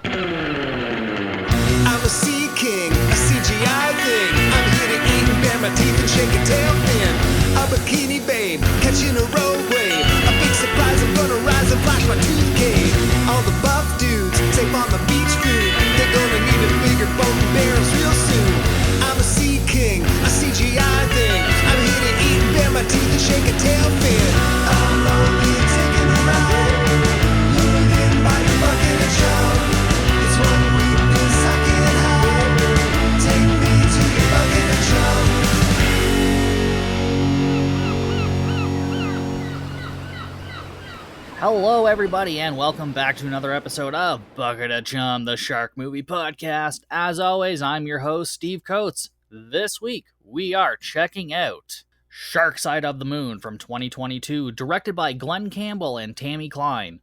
I'm a sea king, a CGI thing. I'm here to eat and bare my teeth and shake a tail fin. A bikini babe, catching a road wave. A big surprise, I'm gonna rise and flash my tooth cane. All the buff dudes, safe on the beach food. They're gonna need a bigger boat and barrels real soon. I'm a sea king, a CGI thing. I'm here to eat and bare my teeth and shake a tail fin. I'm only taking a ride. Lured in by your bucket of chum. It's one weakness I can't hide. Take me to your bucket of chum. Hello, everybody, and welcome back to another episode of Bucket of Chum, the Shark Movie Podcast. As always, I'm your host, Steve Coates. This week, we are checking out Shark Side of the Moon from 2022, directed by Glenn Campbell and Tammy Klein.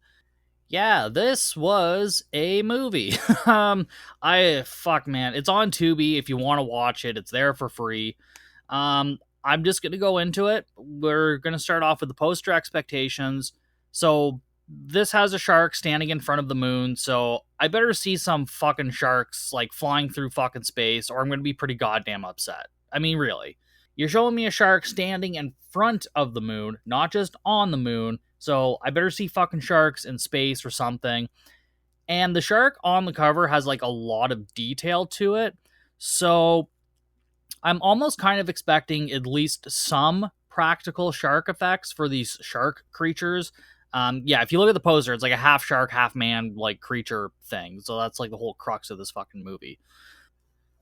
Yeah, this was a movie. It's on Tubi. If you want to watch it, it's there for free. I'm just going to go into it. We're going to start off with the poster expectations. So, this has a shark standing in front of the moon, so I better see some fucking sharks, like, flying through fucking space, or I'm going to be pretty goddamn upset. I mean, really. You're showing me a shark standing in front of the moon, not just on the moon, so I better see fucking sharks in space or something. And the shark on the cover has, like, a lot of detail to it, so I'm almost kind of expecting at least some practical shark effects for these shark creatures. If you look at the poster, it's like a half shark, half man, like, creature thing. So that's, like, the whole crux of this fucking movie.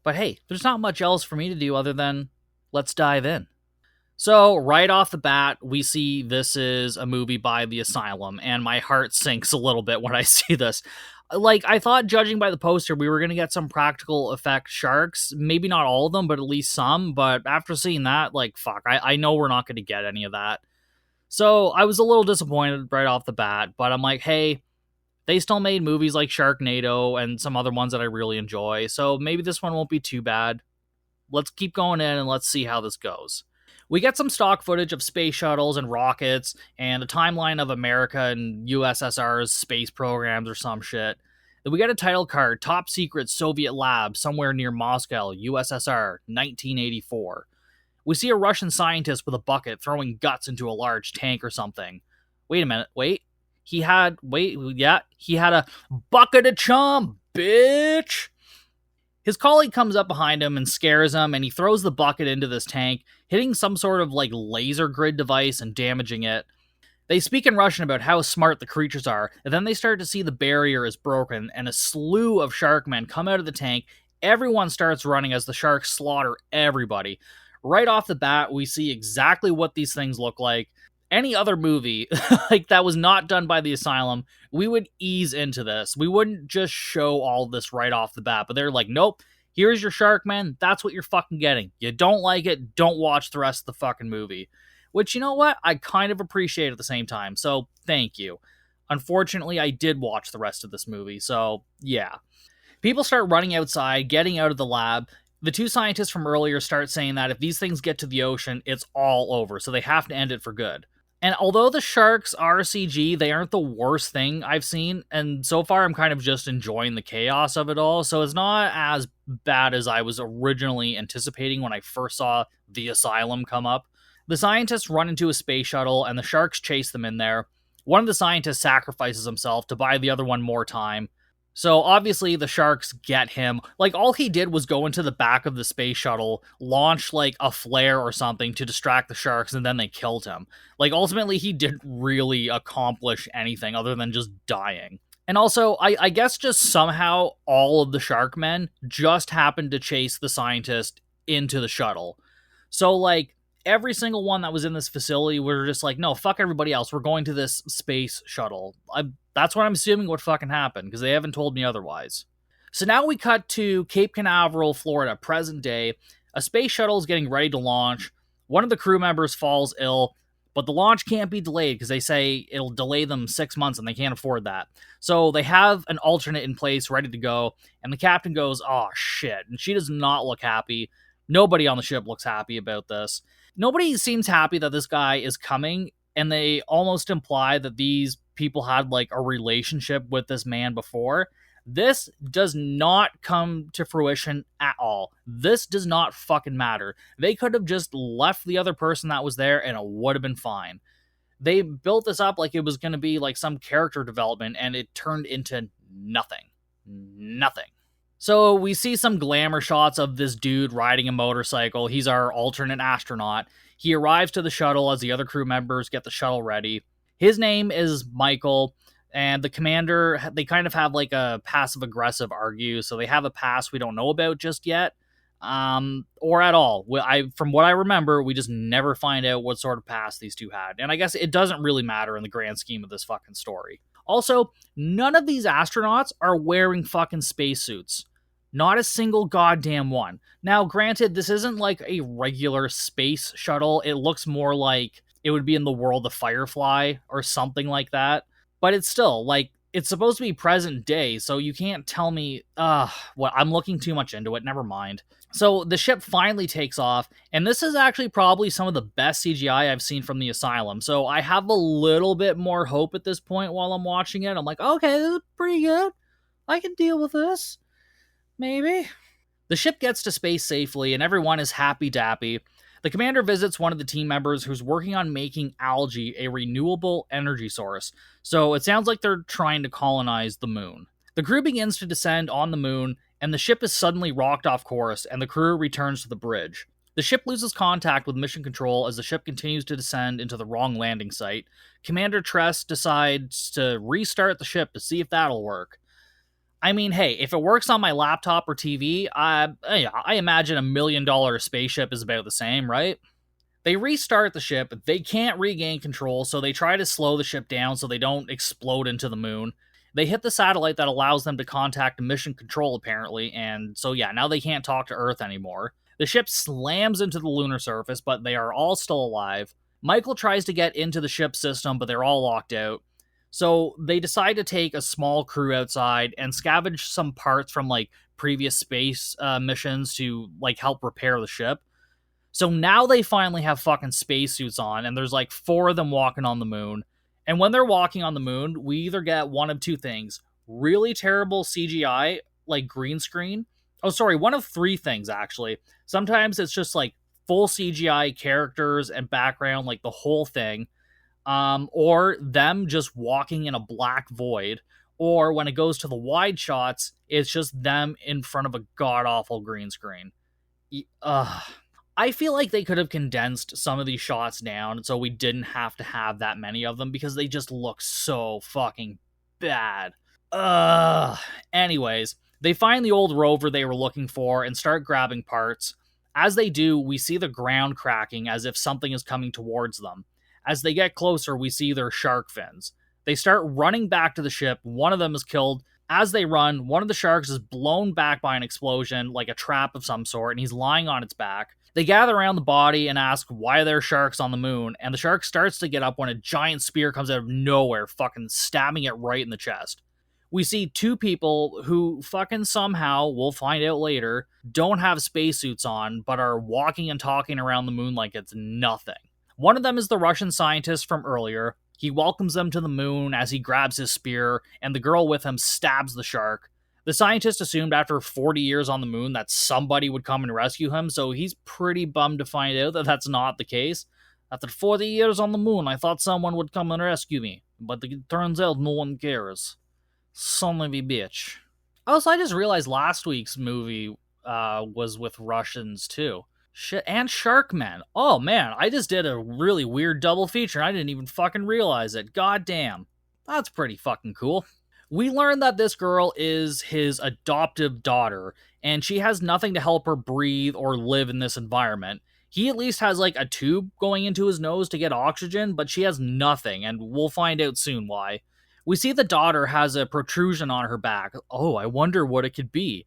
But hey, there's not much else for me to do other than let's dive in. So, right off the bat, we see this is a movie by The Asylum, and my heart sinks a little bit when I see this. Like, I thought, judging by the poster, we were going to get some practical effect sharks. Maybe not all of them, but at least some. But after seeing that, like, fuck, I know we're not going to get any of that. So I was a little disappointed right off the bat, but I'm like, hey, they still made movies like Sharknado and some other ones that I really enjoy, so maybe this one won't be too bad. Let's keep going in and let's see how this goes. We get some stock footage of space shuttles and rockets and a timeline of America and USSR's space programs or some shit. Then we get a title card, Top Secret Soviet Lab, somewhere near Moscow, USSR, 1984. We see a Russian scientist with a bucket throwing guts into a large tank or something. Wait a minute, he had a bucket of chum, bitch! His colleague comes up behind him and scares him, and he throws the bucket into this tank, hitting some sort of, like, laser grid device and damaging it. They speak in Russian about how smart the creatures are, and then they start to see the barrier is broken, and a slew of sharkmen come out of the tank. Everyone starts running as the sharks slaughter everybody. Right off the bat, we see exactly what these things look like. Any other movie like that was not done by The Asylum, we would ease into this. We wouldn't just show all this right off the bat, but they're like, nope, here's your shark, man. That's what you're fucking getting. You don't like it, don't watch the rest of the fucking movie. Which, you know what? I kind of appreciate at the same time, so thank you. Unfortunately, I did watch the rest of this movie, so yeah. People start running outside, getting out of the lab. The two scientists from earlier start saying that if these things get to the ocean, it's all over, so they have to end it for good. And although the sharks are CG, they aren't the worst thing I've seen, and so far I'm kind of just enjoying the chaos of it all, so it's not as bad as I was originally anticipating when I first saw The Asylum come up. The scientists run into a space shuttle, and the sharks chase them in there. One of the scientists sacrifices himself to buy the other one more time. So obviously the sharks get him. Like, all he did was go into the back of the space shuttle, launch like a flare or something to distract the sharks, and then they killed him. Like, ultimately he didn't really accomplish anything other than just dying. And also, I guess just somehow all of the sharkmen just happened to chase the scientist into the shuttle. So, like, every single one that was in this facility were just like, no, fuck everybody else. We're going to this space shuttle. That's what I'm assuming would fucking happen, because they haven't told me otherwise. So now we cut to Cape Canaveral, Florida, present day. A space shuttle is getting ready to launch. One of the crew members falls ill, but the launch can't be delayed because they say it'll delay them 6 months and they can't afford that. So they have an alternate in place ready to go, and the captain goes, oh shit, and she does not look happy. Nobody on the ship looks happy about this. Nobody seems happy that this guy is coming, and they almost imply that these people had like a relationship with this man before. This does not come to fruition at all. This does not fucking matter. They could have just left the other person that was there and it would have been fine. They built this up like it was going to be like some character development, and it turned into nothing. Nothing. So we see some glamour shots of this dude riding a motorcycle. He's our alternate astronaut. He arrives to the shuttle as the other crew members get the shuttle ready. His name is Michael, and the commander, they kind of have like a passive-aggressive argue, so they have a past we don't know about just yet. Or at all. From what I remember, we just never find out what sort of past these two had. And I guess it doesn't really matter in the grand scheme of this fucking story. Also, none of these astronauts are wearing fucking spacesuits. Not a single goddamn one. Now, granted, this isn't like a regular space shuttle. It looks more like it would be in the world of Firefly or something like that. But it's still, like, it's supposed to be present day, so you can't tell me, I'm looking too much into it, never mind. So the ship finally takes off, and this is actually probably some of the best CGI I've seen from the Asylum, so I have a little bit more hope at this point while I'm watching it. I'm like, okay, this is pretty good. I can deal with this. Maybe. The ship gets to space safely, and everyone is happy-dappy. The commander visits one of the team members who's working on making algae a renewable energy source, so it sounds like they're trying to colonize the moon. The crew begins to descend on the moon, and the ship is suddenly rocked off course, and the crew returns to the bridge. The ship loses contact with mission control as the ship continues to descend into the wrong landing site. Commander Tress decides to restart the ship to see if that'll work. I mean, hey, if it works on my laptop or TV, I imagine $1 million spaceship is about the same, right? They restart the ship, they can't regain control, so they try to slow the ship down so they don't explode into the moon. They hit the satellite that allows them to contact mission control, apparently, and so yeah, now they can't talk to Earth anymore. The ship slams into the lunar surface, but they are all still alive. Michael tries to get into the ship's system, but they're all locked out. So they decide to take a small crew outside and scavenge some parts from like previous space missions to like help repair the ship. So now they finally have fucking spacesuits on, and there's like 4 of them walking on the moon. And when they're walking on the moon, we either get one of two things: really terrible CGI, like green screen. Oh, sorry, one of 3 things actually. Sometimes it's just like full CGI characters and background, like the whole thing. Or them just walking in a black void, or when it goes to the wide shots, it's just them in front of a god-awful green screen. I feel like they could have condensed some of these shots down so we didn't have to have that many of them, because they just look so fucking bad. Anyways, they find the old rover they were looking for and start grabbing parts. As they do, we see the ground cracking as if something is coming towards them. As they get closer, we see their shark fins. They start running back to the ship. One of them is killed. As they run, one of the sharks is blown back by an explosion, like a trap of some sort, and he's lying on its back. They gather around the body and ask why there are sharks on the moon, and the shark starts to get up when a giant spear comes out of nowhere, fucking stabbing it right in the chest. We see 2 people who fucking somehow, we'll find out later, don't have spacesuits on, but are walking and talking around the moon like it's nothing. One of them is the Russian scientist from earlier. He welcomes them to the moon as he grabs his spear, and the girl with him stabs the shark. The scientist assumed after 40 years on the moon that somebody would come and rescue him, so he's pretty bummed to find out that that's not the case. After 40 years on the moon, I thought someone would come and rescue me, but it turns out no one cares. Son of a bitch. Also, I just realized last week's movie was with Russians, too. Shit, and Sharkmen. Oh man, I just did a really weird double feature and I didn't even fucking realize it. God damn. That's pretty fucking cool. We learn that this girl is his adoptive daughter, and she has nothing to help her breathe or live in this environment. He at least has like a tube going into his nose to get oxygen, but she has nothing, and we'll find out soon why. We see the daughter has a protrusion on her back. Oh, I wonder what it could be.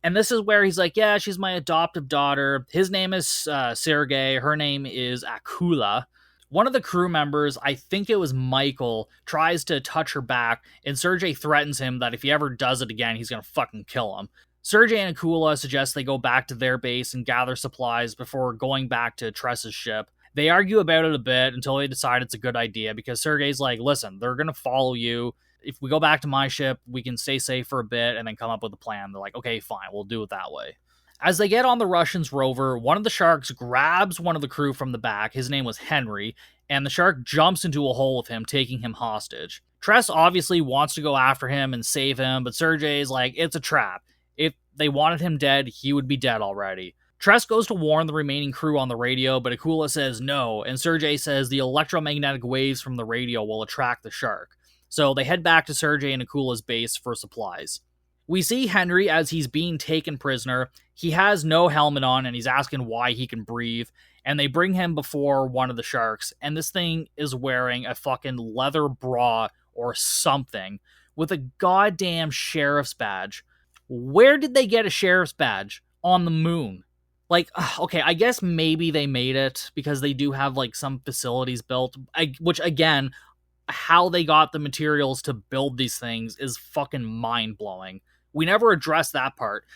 And this is where he's like, yeah, she's my adoptive daughter. His name is Sergei. Her name is Akula. One of the crew members, I think it was Michael, tries to touch her back, and Sergei threatens him that if he ever does it again, he's going to fucking kill him. Sergei and Akula suggest they go back to their base and gather supplies before going back to Tress's ship. They argue about it a bit until they decide it's a good idea, because Sergei's like, listen, they're going to follow you. if we go back to my ship, we can stay safe for a bit and then come up with a plan. They're like, okay, fine, we'll do it that way. As they get on the Russians' rover, one of the sharks grabs one of the crew from the back. His name was Henry, and the shark jumps into a hole with him, taking him hostage. Tress obviously wants to go after him and save him, but Sergei's like, it's a trap. If they wanted him dead, he would be dead already. Tress goes to warn the remaining crew on the radio, but Akula says no, and Sergei says the electromagnetic waves from the radio will attract the shark. So they head back to Sergei and Akula's base for supplies. We see Henry as he's being taken prisoner. He has no helmet on and he's asking why he can breathe. And they bring him before one of the sharks. And this thing is wearing a fucking leather bra or something with a goddamn sheriff's badge. Where did they get a sheriff's badge? On the moon. Like, okay, I guess maybe they made it because they do have like some facilities built. Which again, how they got the materials to build these things is fucking mind-blowing. We never address that part.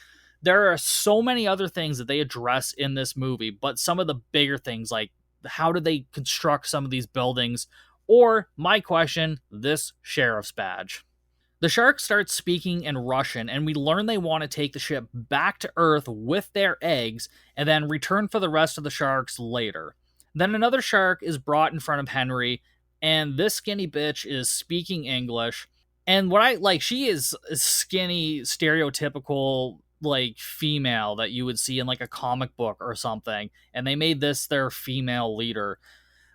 There are so many other things that they address in this movie, but some of the bigger things, like how did they construct some of these buildings, or, my question, this sheriff's badge. The shark starts speaking in Russian, and we learn they want to take the ship back to Earth with their eggs, and then return for the rest of the sharks later. Then another shark is brought in front of Henry, and this skinny bitch is speaking English. And what I like, she is a skinny, stereotypical, like, female that you would see in, like, a comic book or something. And they made this their female leader.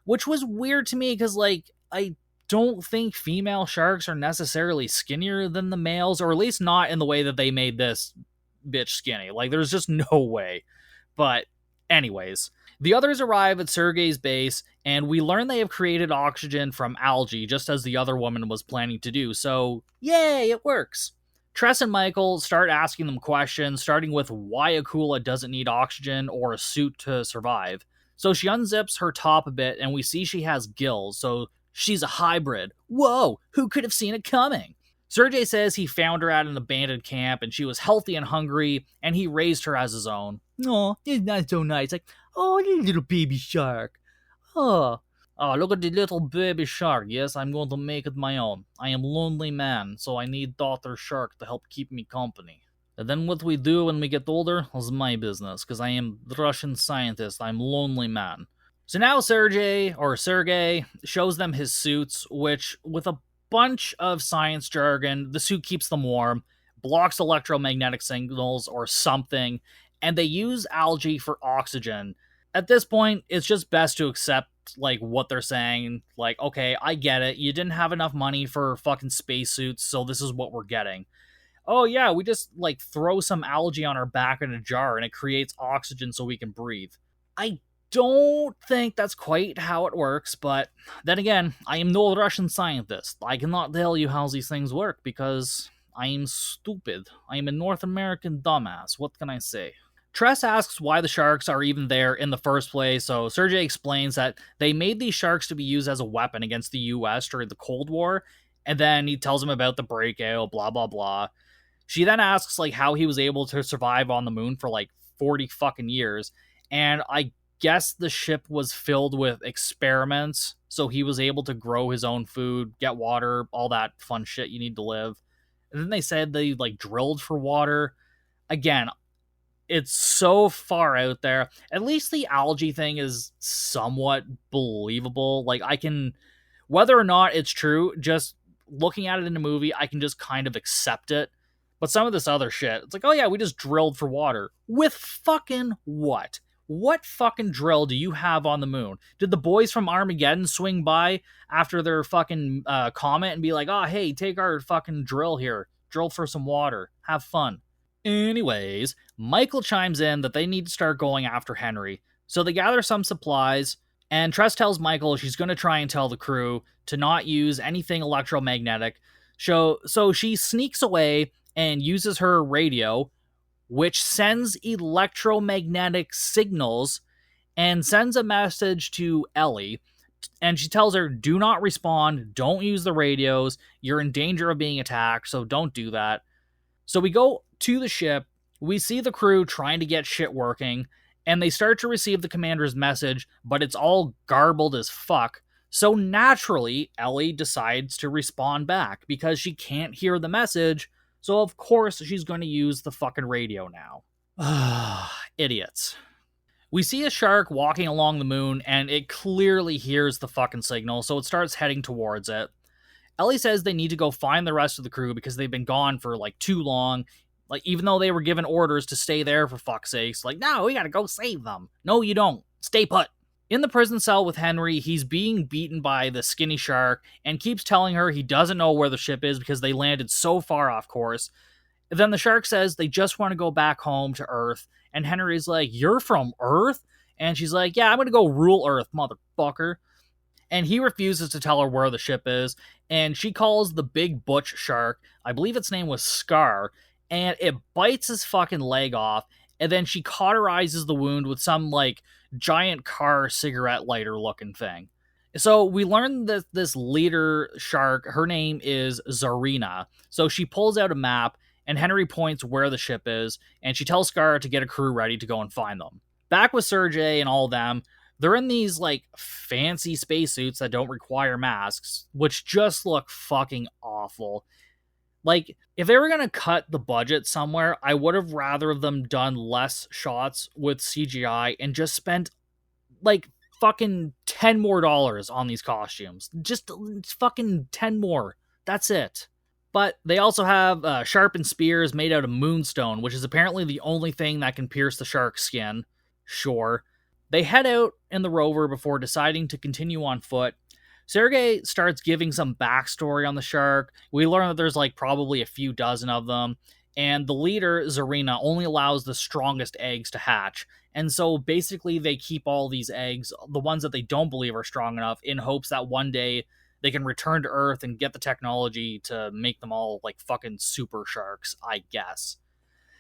Which was weird to me, because, like, I don't think female sharks are necessarily skinnier than the males. Or at least not in the way that they made this bitch skinny. Like, there's just no way. But, anyways. The others arrive at Sergei's base, and we learn they have created oxygen from algae, just as the other woman was planning to do, so yay, it works. Tress and Michael start asking them questions, starting with why Akula doesn't need oxygen or a suit to survive. So she unzips her top a bit, and we see she has gills, so she's a hybrid. Whoa, who could have seen it coming? Sergei says he found her at an abandoned camp, and she was healthy and hungry, and he raised her as his own. Oh, it's not so nice. Like, oh, the little baby shark. Oh, look at the little baby shark. Yes, I'm going to make it my own. I am lonely man, so I need daughter shark to help keep me company. And then what we do when we get older is my business, because I am the Russian scientist. I'm lonely man. So now Sergei shows them his suits, which, with a bunch of science jargon, the suit keeps them warm, blocks electromagnetic signals or something, and they use algae for oxygen. At this point, it's just best to accept, like, what they're saying. Like, okay, I get it. You didn't have enough money for fucking spacesuits, so this is what we're getting. Oh yeah, we just, like, throw some algae on our back in a jar and it creates oxygen so we can breathe. I don't think that's quite how it works, but then again, I am no Russian scientist. I cannot tell you how these things work because I am stupid. I am a North American dumbass. What can I say? Tress asks why the sharks are even there in the first place, so Sergei explains that they made these sharks to be used as a weapon against the US during the Cold War, and then he tells him about the breakout, blah blah blah. She then asks, like, how he was able to survive on the moon for, like, 40 fucking years, and I guess the ship was filled with experiments, so he was able to grow his own food, get water, all that fun shit you need to live. And then they said they, like, drilled for water. Again, it's so far out there. At least the algae thing is somewhat believable. Like, I can, whether or not it's true, just looking at it in a movie, I can just kind of accept it. But some of this other shit, it's like, oh yeah, we just drilled for water. With fucking what? What fucking drill do you have on the moon? Did the boys from Armageddon swing by after their fucking comet and be like, oh, hey, take our fucking drill here. Drill for some water. Have fun. Anyways, Michael chimes in that they need to start going after Henry. So they gather some supplies, and Tress tells Michael she's going to try and tell the crew to not use anything electromagnetic. So she sneaks away and uses her radio, which sends electromagnetic signals and sends a message to Ellie. And she tells her, do not respond, don't use the radios, you're in danger of being attacked, so don't do that. So we go to the ship, we see the crew trying to get shit working, and they start to receive the commander's message, but it's all garbled as fuck. So naturally, Ellie decides to respond back because she can't hear the message, so of course she's going to use the fucking radio now. Idiots. We see a shark walking along the moon, and it clearly hears the fucking signal, so it starts heading towards it. Ellie says they need to go find the rest of the crew because they've been gone for like too long. Like, even though they were given orders to stay there for fuck's sakes, like, no, we gotta go save them. No, you don't. Stay put. In the prison cell with Henry, he's being beaten by the skinny shark and keeps telling her he doesn't know where the ship is because they landed so far off course. Then the shark says they just want to go back home to Earth, and Henry's like, "You're from Earth?" And she's like, "Yeah, I'm gonna go rule Earth, motherfucker." And he refuses to tell her where the ship is, and she calls the big butch shark, I believe its name was Scar, and it bites his fucking leg off, and then she cauterizes the wound with some, like, giant car cigarette lighter looking thing. So we learn that this leader shark, her name is Zarina. So she pulls out a map, and Henry points where the ship is, and she tells Scar to get a crew ready to go and find them. Back with Sergei and all of them, they're in these, like, fancy spacesuits that don't require masks, which just look fucking awful. Like, if they were going to cut the budget somewhere, I would have rather them done less shots with CGI and just spent, like, fucking $10 more on these costumes. Just fucking 10 more. That's it. But they also have sharpened spears made out of moonstone, which is apparently the only thing that can pierce the shark's skin. Sure. They head out in the rover before deciding to continue on foot. Sergei starts giving some backstory on the shark. We learn that there's like probably a few dozen of them, and the leader, Zarina, only allows the strongest eggs to hatch. And so basically they keep all these eggs, the ones that they don't believe are strong enough, in hopes that one day they can return to Earth and get the technology to make them all like fucking super sharks, I guess.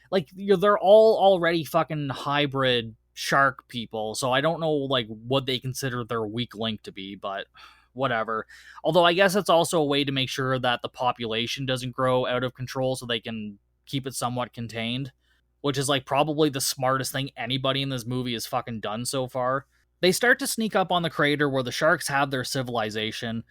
Like, they're all already fucking hybrid shark people, so I don't know like what they consider their weak link to be, but whatever. Although I guess it's also a way to make sure that the population doesn't grow out of control so they can keep it somewhat contained, which is like probably the smartest thing anybody in this movie has fucking done so far. They start to sneak up on the crater where the sharks have their civilization.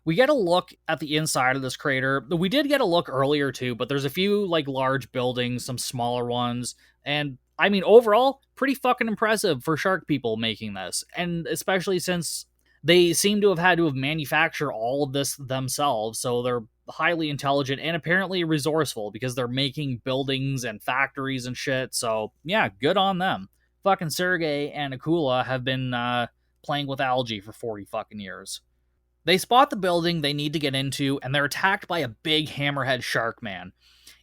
We get a look at the inside of this crater. We did get a look earlier too, but there's a few like large buildings, some smaller ones, and I mean overall pretty fucking impressive for shark people making this, and especially since they seem to have had to have manufactured all of this themselves, so they're highly intelligent and apparently resourceful because they're making buildings and factories and shit, so yeah, good on them. Fucking Sergei and Akula have been playing with algae for 40 fucking years. They spot the building they need to get into, and they're attacked by a big hammerhead shark man.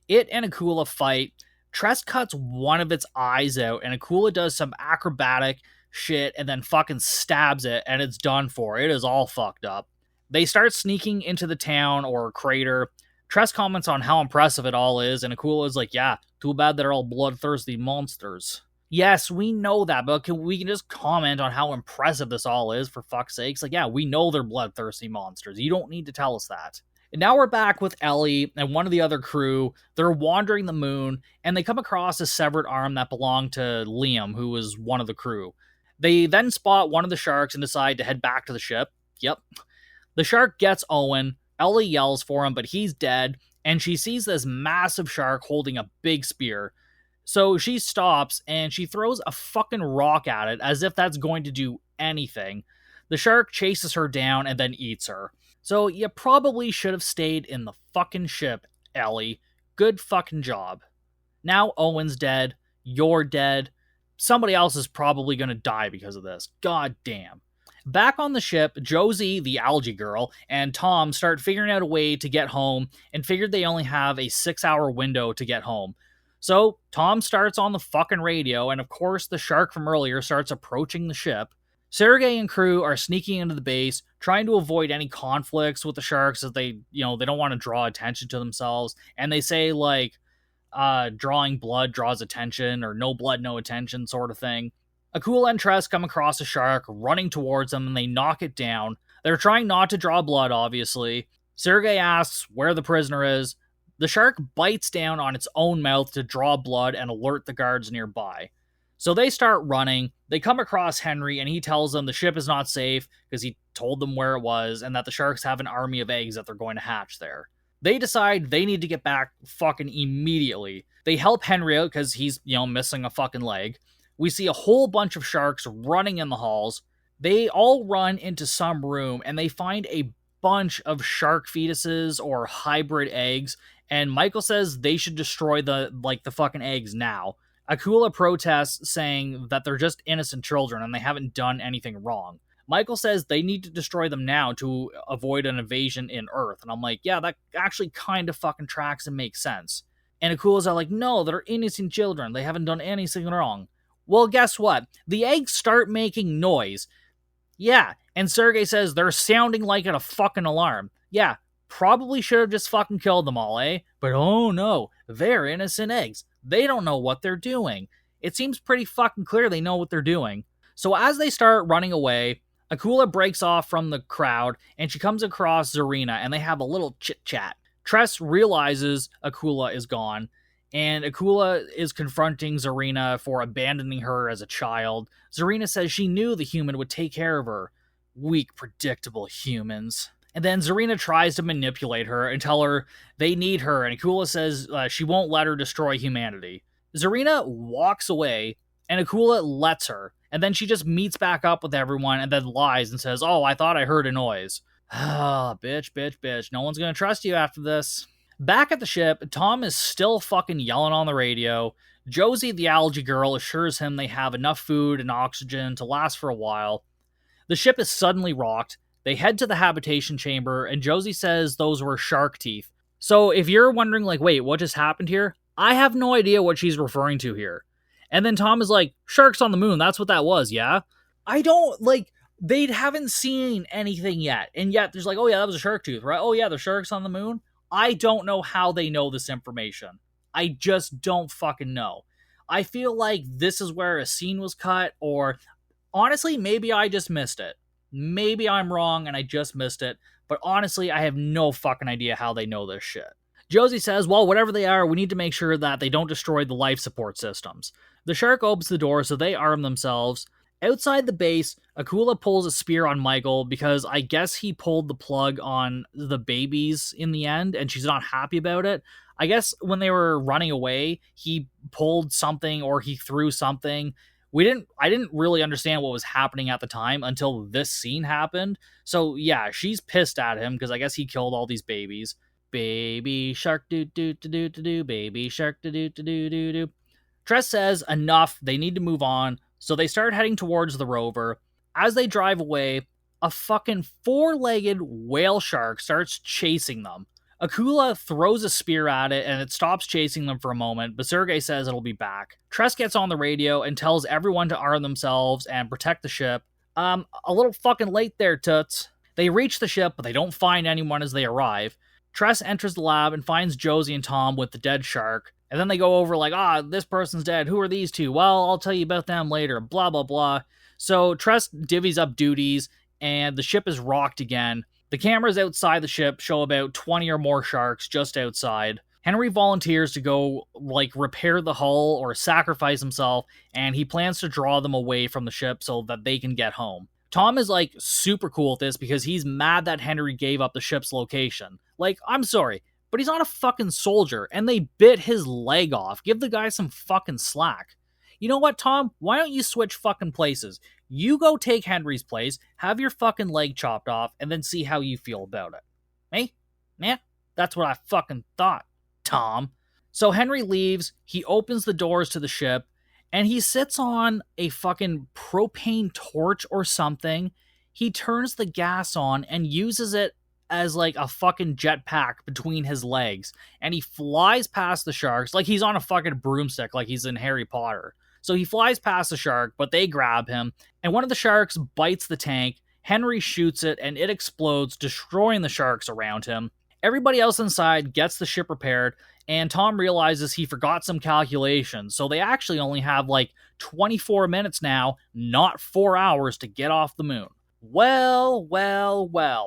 It and Akula fight. Tress cuts one of its eyes out, and Akula does some acrobatic shit and then fucking stabs it, and it's done for. It is all fucked up. They start sneaking into the town or crater. Tress comments on how impressive it all is, and Akula is like, yeah, too bad they're all bloodthirsty monsters. Yes, we know that, but we can just comment on how impressive this all is, for fuck's sakes. Like, yeah, we know they're bloodthirsty monsters. You don't need to tell us that. And now we're back with Ellie and one of the other crew. They're wandering the moon, and they come across a severed arm that belonged to Liam, who was one of the crew. They then spot one of the sharks and decide to head back to the ship. Yep. The shark gets Owen. Ellie yells for him, but he's dead, and she sees this massive shark holding a big spear. So she stops, and she throws a fucking rock at it as if that's going to do anything. The shark chases her down and then eats her. So you probably should have stayed in the fucking ship, Ellie. Good fucking job. Now Owen's dead. You're dead. Somebody else is probably going to die because of this. God damn. Back on the ship, Josie, the algae girl, and Tom start figuring out a way to get home and figured they only have a 6-hour window to get home. So Tom starts on the fucking radio, and of course the shark from earlier starts approaching the ship. Sergei and crew are sneaking into the base, trying to avoid any conflicts with the sharks as they don't want to draw attention to themselves. And they say, like, drawing blood draws attention, or no blood, no attention sort of thing. Akula and Tress come across a shark running towards them, and they knock it down. They're trying not to draw blood, obviously. Sergei asks where the prisoner is. The shark bites down on its own mouth to draw blood and alert the guards nearby. So they start running. They come across Henry, and he tells them the ship is not safe because he told them where it was, and that the sharks have an army of eggs that they're going to hatch there. They decide they need to get back fucking immediately. They help Henry out because he's, missing a fucking leg. We see a whole bunch of sharks running in the halls. They all run into some room and they find a bunch of shark fetuses or hybrid eggs, and Michael says they should destroy the fucking eggs now. Akula protests, saying that they're just innocent children and they haven't done anything wrong. Michael says they need to destroy them now to avoid an invasion in Earth. And I'm like, yeah, that actually kind of fucking tracks and makes sense. And Akula's like, no, they're innocent children. They haven't done anything wrong. Well, guess what? The eggs start making noise. Yeah, and Sergei says they're sounding like a fucking alarm. Yeah, probably should have just fucking killed them all, eh? But oh no, they're innocent eggs. They don't know what they're doing. It seems pretty fucking clear they know what they're doing. So as they start running away, Akula breaks off from the crowd, and she comes across Zarina, and they have a little chit-chat. Tress realizes Akula is gone, and Akula is confronting Zarina for abandoning her as a child. Zarina says she knew the human would take care of her. Weak, predictable humans. And then Zarina tries to manipulate her and tell her they need her, and Akula says she won't let her destroy humanity. Zarina walks away, and Akula lets her, and then she just meets back up with everyone and then lies and says, oh, I thought I heard a noise. Ah, bitch. No one's gonna trust you after this. Back at the ship, Tom is still fucking yelling on the radio. Josie, the algae girl, assures him they have enough food and oxygen to last for a while. The ship is suddenly rocked. They head to the habitation chamber, and Josie says those were shark teeth. So if you're wondering, wait, what just happened here? I have no idea what she's referring to here. And then Tom is like, sharks on the moon, that's what that was, yeah? I don't, they haven't seen anything yet. And yet there's oh yeah, that was a shark tooth, right? Oh yeah, the sharks on the moon? I don't know how they know this information. I just don't fucking know. I feel like this is where a scene was cut, or honestly, maybe I just missed it. Maybe I'm wrong and I just missed it, but honestly, I have no fucking idea how they know this shit. Josie says, well, whatever they are, we need to make sure that they don't destroy the life support systems. The shark opens the door, so they arm themselves. Outside the base, Akula pulls a spear on Michael because I guess he pulled the plug on the babies in the end, and she's not happy about it. I guess when they were running away, he pulled something or he threw something. I didn't really understand what was happening at the time until this scene happened. So yeah, she's pissed at him because I guess he killed all these babies. Baby shark do do do do do do, baby shark do do do do do do. Tress says enough, they need to move on, so they start heading towards the rover. As they drive away, a fucking four-legged whale shark starts chasing them. Akula throws a spear at it and it stops chasing them for a moment, but Sergei says it'll be back. Tress gets on the radio and tells everyone to arm themselves and protect the ship. A little fucking late there, toots. They reach the ship, but they don't find anyone as they arrive. Tress enters the lab and finds Josie and Tom with the dead shark. And then they go over this person's dead. Who are these two? Well, I'll tell you about them later. Blah, blah, blah. So Tress divvies up duties and the ship is rocked again. The cameras outside the ship show about 20 or more sharks just outside. Henry volunteers to go, repair the hull or sacrifice himself, and he plans to draw them away from the ship so that they can get home. Tom is, super cool with this because he's mad that Henry gave up the ship's location. I'm sorry, but he's not a fucking soldier, and they bit his leg off. Give the guy some fucking slack. You know what, Tom? Why don't you switch fucking places? You go take Henry's place, have your fucking leg chopped off, and then see how you feel about it. Eh? Yeah, that's what I fucking thought, Tom. So Henry leaves, he opens the doors to the ship, and he sits on a fucking propane torch or something. He turns the gas on and uses it as a fucking jetpack between his legs, and he flies past the sharks like he's on a fucking broomstick, like he's in Harry Potter. So he flies past the shark, but they grab him, and one of the sharks bites the tank. Henry shoots it, and it explodes, destroying the sharks around him. Everybody else inside gets the ship repaired, and Tom realizes he forgot some calculations, so they actually only have 24 minutes now, not 4 hours, to get off the moon. Well,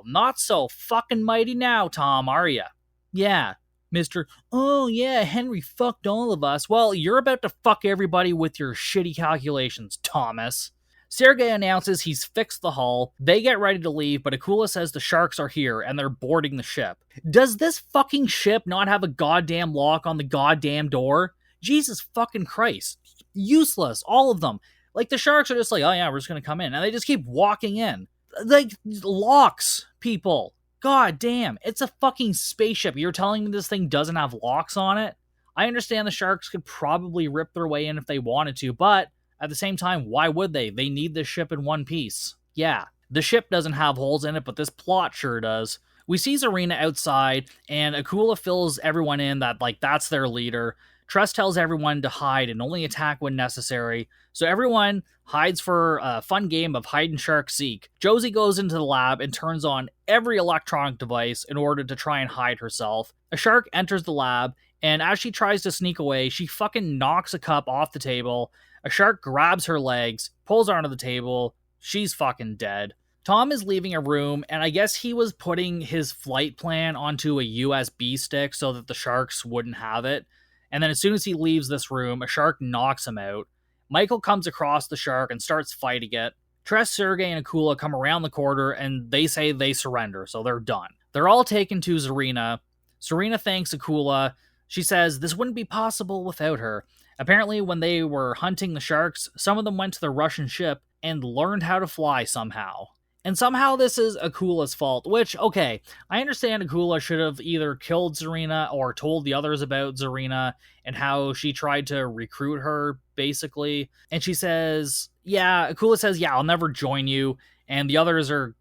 not so fucking mighty now, Tom, are ya? Yeah, Mr. Oh yeah, Henry fucked all of us. Well, you're about to fuck everybody with your shitty calculations, Thomas. Sergei announces he's fixed the hull. They get ready to leave, but Akula says the sharks are here and they're boarding the ship. Does this fucking ship not have a goddamn lock on the goddamn door? Jesus fucking Christ. Useless, all of them. Like, the sharks are just like, oh yeah, we're just gonna come in. And they just keep walking in. Like, locks, people. God damn, it's a fucking spaceship. You're telling me this thing doesn't have locks on it? I understand the sharks could probably rip their way in if they wanted to, but at the same time, why would they? They need this ship in one piece. Yeah, the ship doesn't have holes in it, but this plot sure does. We see Zarina outside, and Akula fills everyone in that, like, that's their leader. Tress tells everyone to hide and only attack when necessary, so everyone hides for a fun game of hide and shark seek. Josie goes into the lab and turns on every electronic device in order to try and hide herself. A shark enters the lab, and as she tries to sneak away, she fucking knocks a cup off the table. A shark grabs her legs, pulls her onto the table. She's fucking dead. Tom is leaving a room, and I guess he was putting his flight plan onto a USB stick so that the sharks wouldn't have it. And then as soon as he leaves this room, a shark knocks him out. Michael comes across the shark and starts fighting it. Tress, Sergei, and Akula come around the corner, and they say they surrender, so they're done. They're all taken to Zarina. Zarina thanks Akula. She says this wouldn't be possible without her. Apparently, when they were hunting the sharks, some of them went to the Russian ship and learned how to fly somehow. And somehow this is Akula's fault, which, okay, I understand Akula should have either killed Zarina or told the others about Zarina and how she tried to recruit her, basically. And she says, Akula says, I'll never join you. And the others are,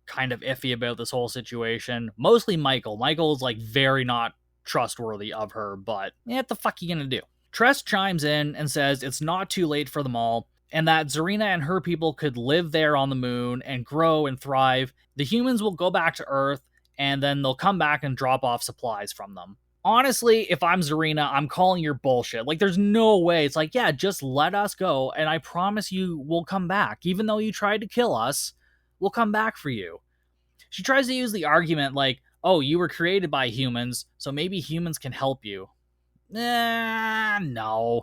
kind of iffy about this whole situation. Mostly Michael. Michael's, very not trustworthy of her, but what the fuck are you gonna do? Tress chimes in and says it's not too late for them all, and that Zarina and her people could live there on the moon and grow and thrive. The humans will go back to Earth, and then they'll come back and drop off supplies from them. Honestly, if I'm Zarina, I'm calling your bullshit. There's no way. It's just let us go, and I promise you we'll come back. Even though you tried to kill us, we'll come back for you. She tries to use the argument oh, you were created by humans, so maybe humans can help you. No.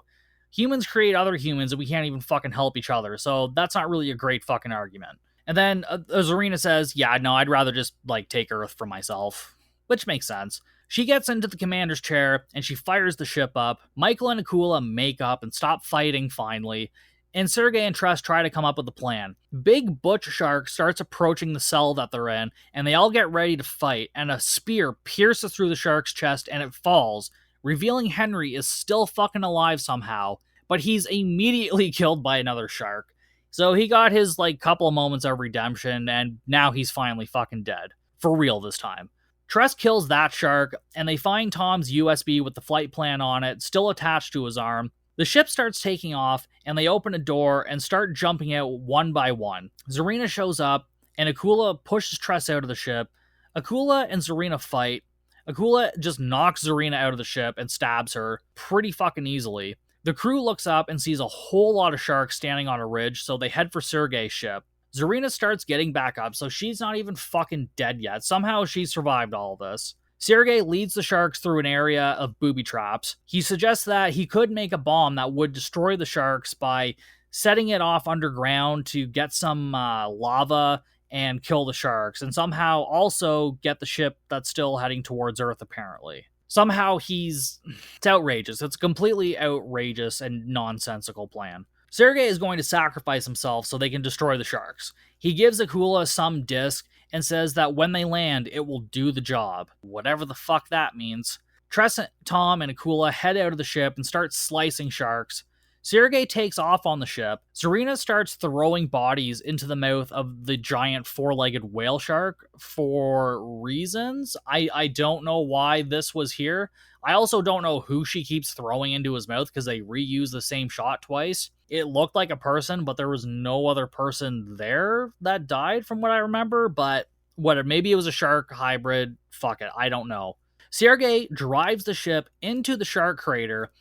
Humans create other humans and we can't even fucking help each other, so that's not really a great fucking argument. And then Zarina says, I'd rather just, take Earth for myself. Which makes sense. She gets into the commander's chair and she fires the ship up. Michael and Akula make up and stop fighting finally. And Sergei and Tress try to come up with a plan. Big Butch Shark starts approaching the cell that they're in, and they all get ready to fight, and a spear pierces through the shark's chest and it falls, revealing Henry is still fucking alive somehow, but he's immediately killed by another shark. So he got his, couple of moments of redemption, and now he's finally fucking dead. For real this time. Tress kills that shark, and they find Tom's USB with the flight plan on it, still attached to his arm. The ship starts taking off, and they open a door and start jumping out one by one. Zarina shows up, and Akula pushes Tress out of the ship. Akula and Zarina fight. Akula just knocks Zarina out of the ship and stabs her pretty fucking easily. The crew looks up and sees a whole lot of sharks standing on a ridge, so they head for Sergei's ship. Zarina starts getting back up, so she's not even fucking dead yet. Somehow she survived all this. Sergei leads the sharks through an area of booby traps. He suggests that he could make a bomb that would destroy the sharks by setting it off underground to get some lava and kill the sharks, and somehow also get the ship that's still heading towards Earth, apparently. Somehow it's outrageous. It's a completely outrageous and nonsensical plan. Sergei is going to sacrifice himself so they can destroy the sharks. He gives Akula some disc and says that when they land, it will do the job. Whatever the fuck that means. Tress, Tom, and Akula head out of the ship and start slicing sharks. Sergei takes off on the ship. Zarina starts throwing bodies into the mouth of the giant four-legged whale shark for reasons. I don't know why this was here. I also don't know who she keeps throwing into his mouth because they reuse the same shot twice. It looked like a person, but there was no other person there that died from what I remember, but maybe it was a shark hybrid. Fuck it, I don't know. Sergei drives the ship into the shark crater,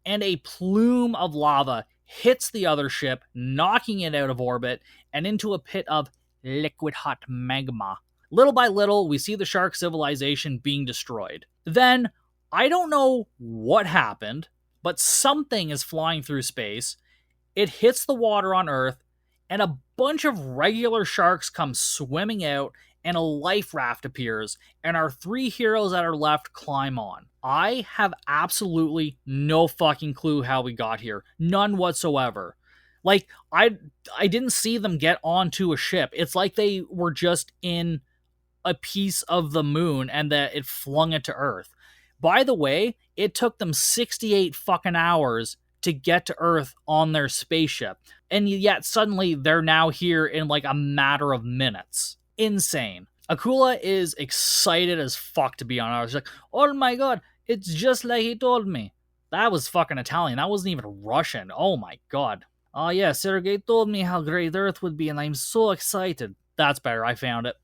and a plume of lava hits the other ship, knocking it out of orbit and into a pit of liquid hot magma. Little by little, we see the shark civilization being destroyed. Then, I don't know what happened, but something is flying through space. It hits the water on Earth, and a bunch of regular sharks come swimming out, and a life raft appears, and our 3 heroes that are left climb on. I have absolutely no fucking clue how we got here. None whatsoever. Like, I didn't see them get onto a ship. It's like they were just in a piece of the moon and that it flung it to Earth. By the way, it took them 68 fucking hours to get to Earth on their spaceship. And yet suddenly they're now here in like a matter of minutes. Insane. Akula is excited as fuck to be on Earth. She's like, oh my god, it's just like he told me. That was fucking Italian. That wasn't even Russian. Oh my god. Oh yeah, Sergei told me how great Earth would be and I'm so excited. That's better, I found it.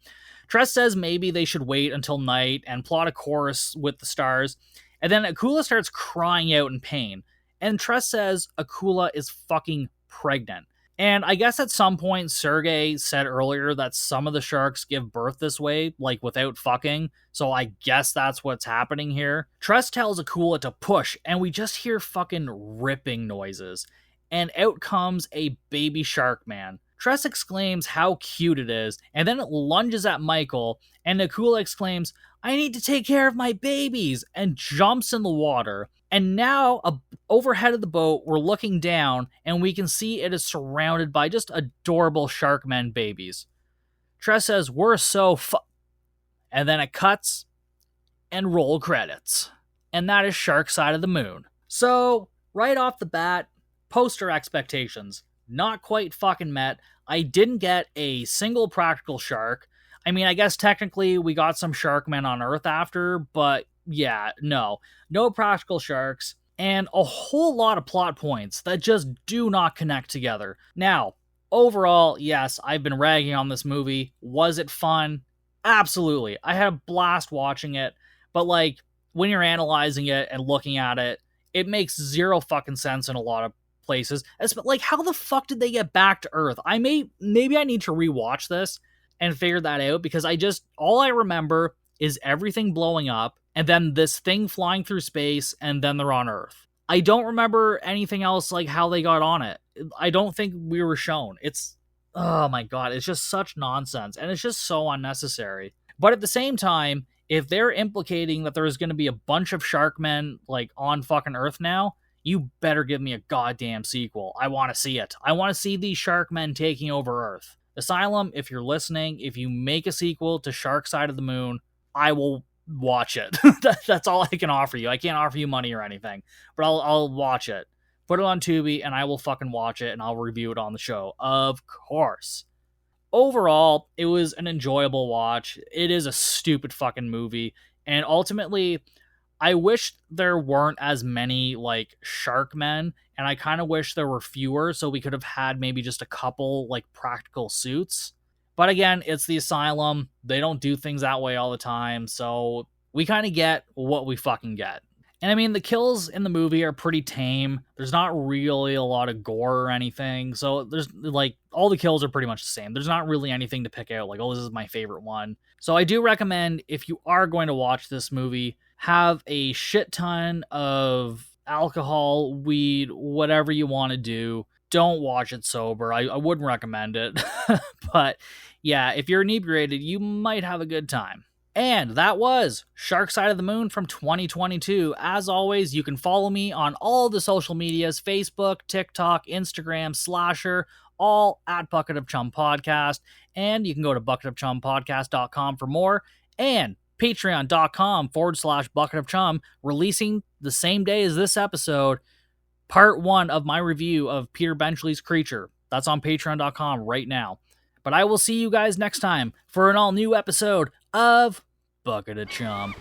Tress says maybe they should wait until night and plot a course with the stars. And then Akula starts crying out in pain. And Tress says Akula is fucking pregnant. And I guess at some point, Sergei said earlier that some of the sharks give birth this way, like without fucking. So I guess that's what's happening here. Tress tells Akula to push, and we just hear fucking ripping noises. And out comes a baby shark man. Tress exclaims how cute it is, and then it lunges at Michael, and Akula exclaims, I need to take care of my babies, and jumps in the water. And now, overhead of the boat, we're looking down, and we can see it is surrounded by just adorable sharkmen babies. Tress says, we're so and then it cuts, and roll credits. And that is Shark Side of the Moon. So, right off the bat, poster expectations. Not quite fucking met. I didn't get a single practical shark. I mean, I guess technically we got some sharkmen on Earth after, but yeah, no practical sharks, and a whole lot of plot points that just do not connect together. Now, overall, yes, I've been ragging on this movie. Was it fun? Absolutely. I had a blast watching it, but like, when you're analyzing it and looking at it, it makes zero fucking sense in a lot of places. Like, how the fuck did they get back to Earth? Maybe I need to rewatch this and figure that out, because all I remember is everything blowing up, and then this thing flying through space, and then they're on Earth. I don't remember anything else, like how they got on it. I don't think we were shown. Oh my god, it's just such nonsense, and it's just so unnecessary. But at the same time, if they're implicating that there's going to be a bunch of sharkmen, like, on fucking Earth now, you better give me a goddamn sequel. I want to see it. I want to see these sharkmen taking over Earth. Asylum, if you're listening, if you make a sequel to Shark Side of the Moon, I will watch it. That's all I can offer you. I can't offer you money or anything, but I'll watch it. Put it on Tubi, and I will fucking watch it, and I'll review it on the show. Of course. Overall, it was an enjoyable watch. It is a stupid fucking movie, and ultimately, I wish there weren't as many, like, sharkmen, and I kind of wish there were fewer, so we could have had maybe just a couple, like, practical suits. But again, it's the Asylum. They don't do things that way all the time, so we kind of get what we fucking get. And I mean, the kills in the movie are pretty tame. There's not really a lot of gore or anything, so there's, like, all the kills are pretty much the same. There's not really anything to pick out, like, oh, this is my favorite one. So I do recommend, if you are going to watch this movie, have a shit ton of alcohol, weed, whatever you want to do. Don't watch it sober. I wouldn't recommend it. But yeah, if you're inebriated, you might have a good time. And that was Shark Side of the Moon from 2022. As always, you can follow me on all the social medias, Facebook, TikTok, Instagram, Slasher, all at Bucket of Chum Podcast. And you can go to bucketofchumpodcast.com for more. And patreon.com/Bucket of Chum, releasing the same day as this episode, part 1 of my review of Peter Benchley's Creature. That's on patreon.com right now. But I will see you guys next time for an all new episode of Bucket of Chum.